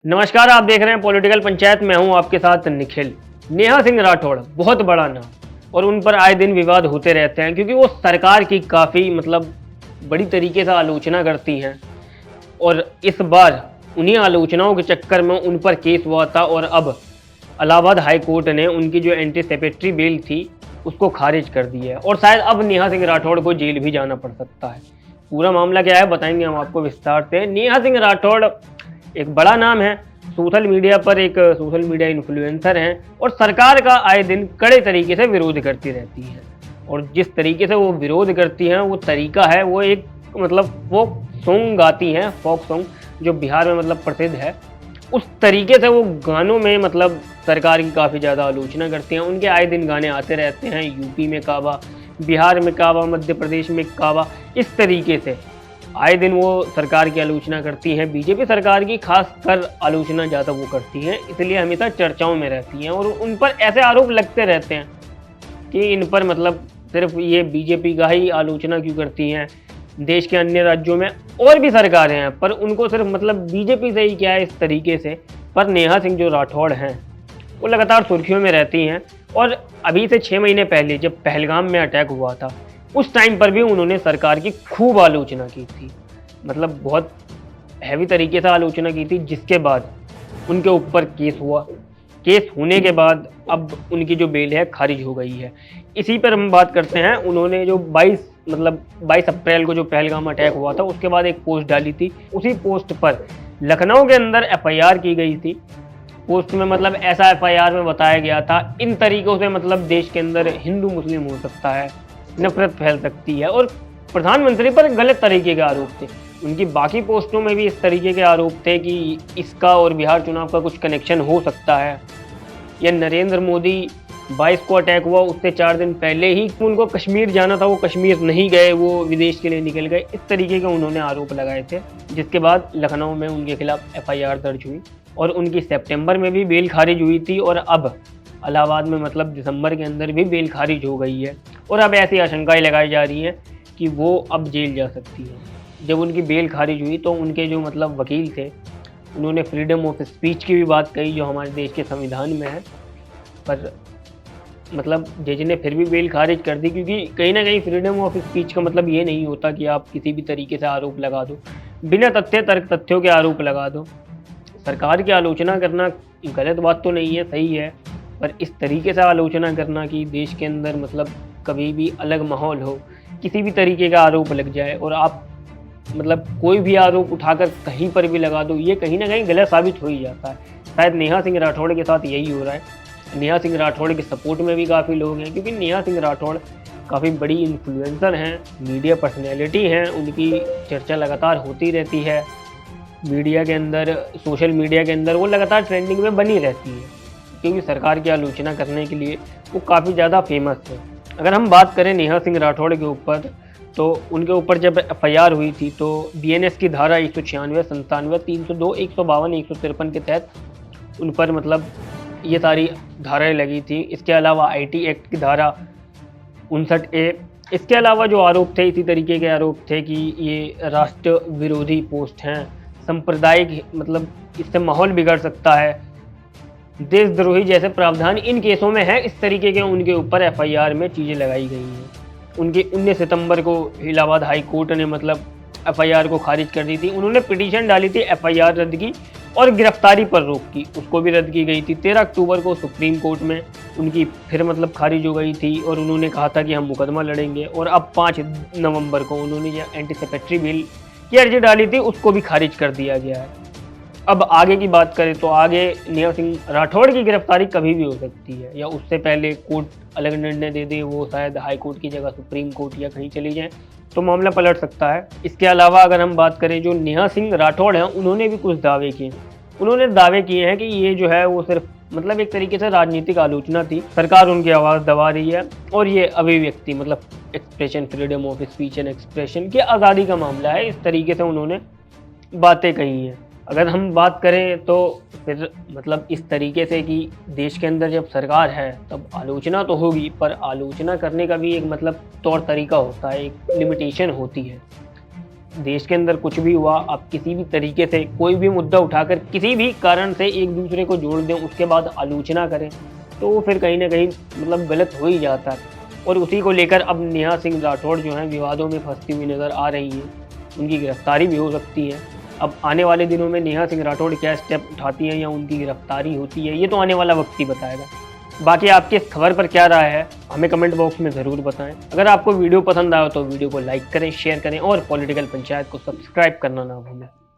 नमस्कार, आप देख रहे हैं पॉलिटिकल पंचायत। मैं हूं आपके साथ निखिल। नेहा सिंह राठौड़ बहुत बड़ा नाम और उन पर आए दिन विवाद होते रहते हैं क्योंकि वो सरकार की काफ़ी बड़ी तरीके से आलोचना करती हैं और इस बार उन्हीं आलोचनाओं के चक्कर में उन पर केस हुआ था और अब इलाहाबाद हाई कोर्ट ने उनकी जो एंटीसिपेटरी बेल थी उसको खारिज कर दिया है और शायद अब नेहा सिंह राठौड़ को जेल भी जाना पड़ सकता है। पूरा मामला क्या है बताएंगे हम आपको विस्तार से। नेहा सिंह राठौड़ एक बड़ा नाम है, सोशल मीडिया पर एक सोशल मीडिया इन्फ्लुएंसर हैं और सरकार का आए दिन कड़े तरीके से विरोध करती रहती हैं और जिस तरीके से वो विरोध करती हैं वो तरीका है, वो एक फोक सॉन्ग गाती हैं, फोक सॉन्ग जो बिहार में प्रसिद्ध है। उस तरीके से वो गानों में सरकार की काफ़ी ज़्यादा आलोचना करती हैं। उनके आए दिन गाने आते रहते हैं, यूपी में काबा, बिहार में काबा, मध्य प्रदेश में काबा, इस तरीके से आए दिन वो सरकार की आलोचना करती हैं। बीजेपी सरकार की खासकर आलोचना ज़्यादा वो करती हैं, इसलिए हमेशा चर्चाओं में रहती हैं और उन पर ऐसे आरोप लगते रहते हैं कि इन पर सिर्फ ये बीजेपी का ही आलोचना क्यों करती हैं, देश के अन्य राज्यों में और भी सरकारें हैं पर उनको सिर्फ बीजेपी से ही क्या है इस तरीके से। पर नेहा सिंह जो राठौड़ हैं वो लगातार सुर्खियों में रहती हैं और अभी से 6 महीने पहले जब पहलगाम में अटैक हुआ था उस टाइम पर भी उन्होंने सरकार की खूब आलोचना की थी, बहुत हैवी तरीके से आलोचना की थी, जिसके बाद उनके ऊपर केस हुआ। केस होने के बाद अब उनकी जो बेल है खारिज हो गई है। इसी पर हम बात करते हैं। उन्होंने जो 22 अप्रैल को जो पहलगाम अटैक हुआ था उसके बाद एक पोस्ट डाली थी। उसी पोस्ट पर लखनऊ के अंदर एफआईआर की गई थी। पोस्ट में ऐसा एफआईआर में बताया गया था इन तरीकों से देश के अंदर हिंदू मुस्लिम हो सकता है, नफरत फैल सकती है और प्रधानमंत्री पर गलत तरीके के आरोप थे। उनकी बाकी पोस्टों में भी इस तरीके के आरोप थे कि इसका और बिहार चुनाव का कुछ कनेक्शन हो सकता है, या नरेंद्र मोदी 22 को अटैक हुआ उससे 4 दिन पहले ही उनको कश्मीर जाना था, वो कश्मीर नहीं गए, वो विदेश के लिए निकल गए, इस तरीके के उन्होंने आरोप लगाए थे। जिसके बाद लखनऊ में उनके खिलाफ एफआईआर दर्ज हुई और उनकी सितंबर में भी बेल खारिज हुई थी और अब इलाहाबाद में दिसंबर के अंदर भी बेल खारिज हो गई है और अब ऐसी आशंकाएं लगाई जा रही हैं कि वो अब जेल जा सकती है। जब उनकी बेल खारिज हुई तो उनके जो वकील थे उन्होंने फ्रीडम ऑफ स्पीच की भी बात कही जो हमारे देश के संविधान में है, पर जज ने फिर भी बेल खारिज कर दी क्योंकि कहीं ना कहीं फ्रीडम ऑफ स्पीच का ये नहीं होता कि आप किसी भी तरीके से आरोप लगा दो, बिना तथ्यों के आरोप लगा दो। सरकार की आलोचना करना गलत बात तो नहीं है, सही है, पर इस तरीके से आलोचना करना कि देश के अंदर कभी भी अलग माहौल हो, किसी भी तरीके का आरोप लग जाए और आप कोई भी आरोप उठाकर कहीं पर भी लगा दो, ये कहीं ना कहीं गलत साबित हो ही जाता है। शायद नेहा सिंह राठौड़ के साथ यही हो रहा है। नेहा सिंह राठौड़ के सपोर्ट में भी काफ़ी लोग हैं क्योंकि नेहा सिंह राठौड़ काफ़ी बड़ी इन्फ्लुएंसर हैं, मीडिया पर्सनैलिटी हैं, उनकी चर्चा लगातार होती रहती है मीडिया के अंदर, सोशल मीडिया के अंदर वो लगातार ट्रेंडिंग में बनी रहती है क्योंकि सरकार की आलोचना करने के लिए वो काफ़ी ज़्यादा फेमस है। अगर हम बात करें नेहा सिंह राठौड़ के ऊपर तो उनके ऊपर जब एफआईआर हुई थी तो बीएनएस की धारा 196, 97, 302, 152, 153 के तहत उन पर ये सारी धाराएं लगी थी। इसके अलावा आईटी एक्ट की धारा 59A, इसके अलावा जो आरोप थे इसी तरीके के आरोप थे कि ये राष्ट्र विरोधी पोस्ट हैं, सांप्रदायिक इससे माहौल बिगड़ सकता है, देशद्रोही जैसे प्रावधान इन केसों में है। इस तरीके के उनके ऊपर एफआईआर में चीज़ें लगाई गई हैं। उनकी 19 सितंबर को इलाहाबाद हाई कोर्ट ने एफआईआर को खारिज कर दी थी। उन्होंने पिटीशन डाली थी एफआईआर रद्द की और गिरफ्तारी पर रोक की, उसको भी रद्द की गई थी। 13 अक्टूबर को सुप्रीम कोर्ट में उनकी फिर खारिज हो गई थी और उन्होंने कहा था कि हम मुकदमा लड़ेंगे और अब 5 नवंबर को उन्होंने जो एंटीसिपेटरी बिल की अर्जी डाली थी उसको भी खारिज कर दिया गया है। अब आगे की बात करें तो आगे नेहा सिंह राठौड़ की गिरफ्तारी कभी भी हो सकती है या उससे पहले कोर्ट अलग निर्णय दे दे, वो शायद हाई कोर्ट की जगह सुप्रीम कोर्ट या कहीं चली जाए तो मामला पलट सकता है। इसके अलावा अगर हम बात करें जो नेहा सिंह राठौड़ हैं उन्होंने भी कुछ दावे किए। उन्होंने दावे किए हैं कि ये जो है वो सिर्फ एक तरीके से राजनीतिक आलोचना थी, सरकार उनकी आवाज़ दबा रही है और ये अभिव्यक्ति expression, freedom of speech and expression की आज़ादी का मामला है। इस तरीके से उन्होंने बातें कही हैं। अगर हम बात करें तो फिर इस तरीके से कि देश के अंदर जब सरकार है तब आलोचना तो होगी, पर आलोचना करने का भी एक तौर तरीका होता है, एक लिमिटेशन होती है। देश के अंदर कुछ भी हुआ, आप किसी भी तरीके से कोई भी मुद्दा उठाकर किसी भी कारण से एक दूसरे को जोड़ दें, उसके बाद आलोचना करें, तो फिर कहीं ना कहीं मतलब गलत हो ही जाता है। और उसी को लेकर अब नेहा सिंह राठौड़ जो हैं विवादों में फंसती हुई नज़र आ रही हैं। उनकी गिरफ्तारी भी हो सकती है। अब आने वाले दिनों में नेहा सिंह राठौड़ क्या स्टेप उठाती हैं या उनकी गिरफ्तारी होती है, ये तो आने वाला वक्त ही बताएगा। बाकी आपकी इस खबर पर क्या राय है, हमें कमेंट बॉक्स में ज़रूर बताएं। अगर आपको वीडियो पसंद आया तो वीडियो को लाइक करें, शेयर करें और पॉलिटिकल पंचायत को सब्सक्राइब करना ना भूलें।